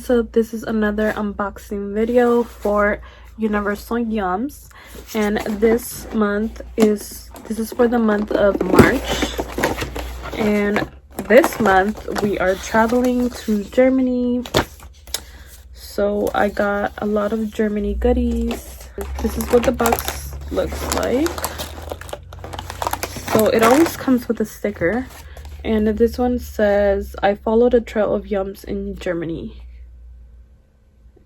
so this is another unboxing video for Universal Yums, and this is for the month of March, and this month we are traveling to Germany. So I got a lot of Germany goodies. This is what the box looks like. So it always comes with a sticker, and this one says, "I followed a trail of Yums in Germany."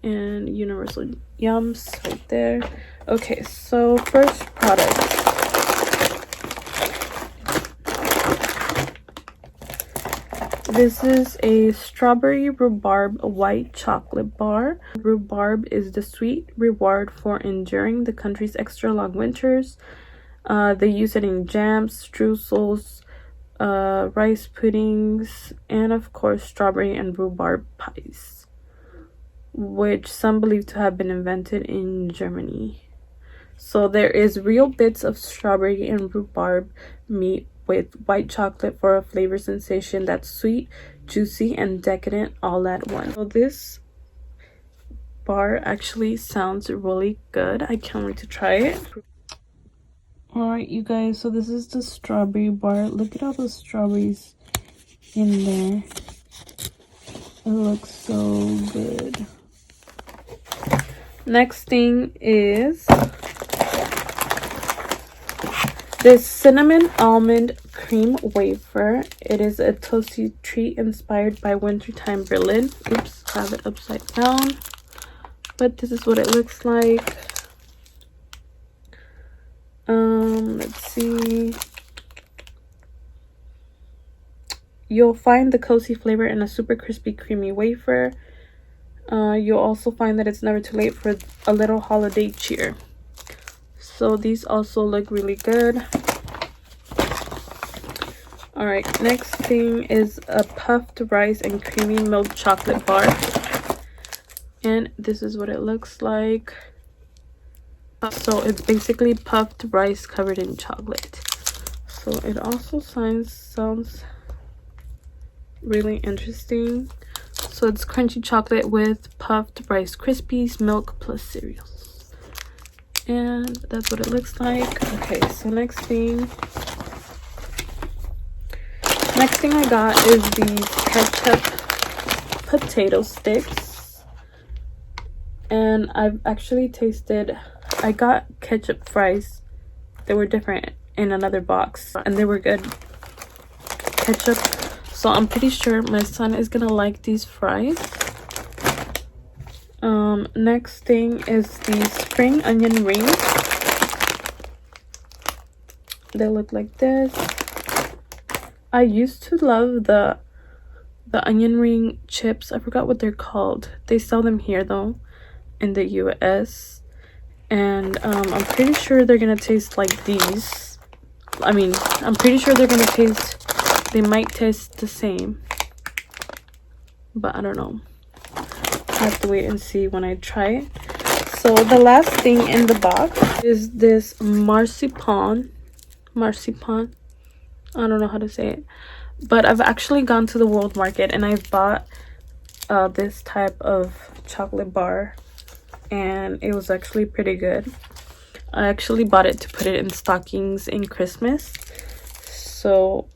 And Universal Yums right there. Okay, so first product. This is a strawberry rhubarb white chocolate bar. Rhubarb is the sweet reward for enduring the country's extra long winters. They use it in jams, streusels, rice puddings, and of course strawberry and rhubarb pies, which some believe to have been invented in Germany. So there is real bits of strawberry and rhubarb meat with white chocolate for a flavor sensation that's sweet, juicy, and decadent all at once. So this bar actually sounds really good. I can't wait to try it. Alright, you guys, so this is the strawberry bar. Look at all the strawberries in there. It looks so good. Next thing is this cinnamon almond cream wafer. It is a toasty treat inspired by wintertime Berlin. Oops, I have it upside down. But this is what it looks like. Let's see. You'll find the cozy flavor in a super crispy creamy wafer. You'll also find that it's never too late for a little holiday cheer. So these also look really good. Alright, next thing is a puffed rice and creamy milk chocolate bar. And this is what it looks like. So it's basically puffed rice covered in chocolate. So it also sounds really interesting. So it's crunchy chocolate with puffed Rice Krispies, milk plus cereals. And that's what it looks like. Okay, so next thing I got is these ketchup potato sticks. And I've actually tasted, I got ketchup fries. They were different in another box and they were good. Ketchup. So I'm pretty sure my son is gonna like these fries. Next thing is the spring onion rings. They look like this. I used to love the onion ring chips. I forgot what they're called. They sell them here though in the US, and I'm pretty sure they're gonna taste like these. I mean, I'm pretty sure they're gonna taste, they might taste the same, but I don't know. I have to wait and see when I try it. So the last thing in the box is this marzipan. I don't know how to say it, but I've actually gone to the World Market and I've bought this type of chocolate bar, and it was actually pretty good. I actually bought it to put it in stockings in Christmas. So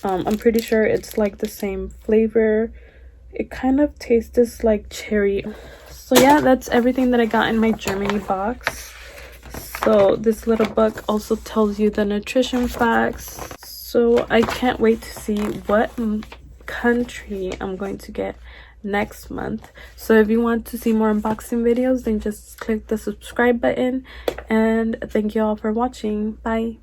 I'm pretty sure it's like the same flavor. It kind of tastes like cherry. So yeah, that's everything that I got in my Germany box. So this little book also tells you the nutrition facts. So I can't wait to see what country I'm going to get next month. So if you want to see more unboxing videos, then just click the subscribe button, and thank you all for watching. Bye.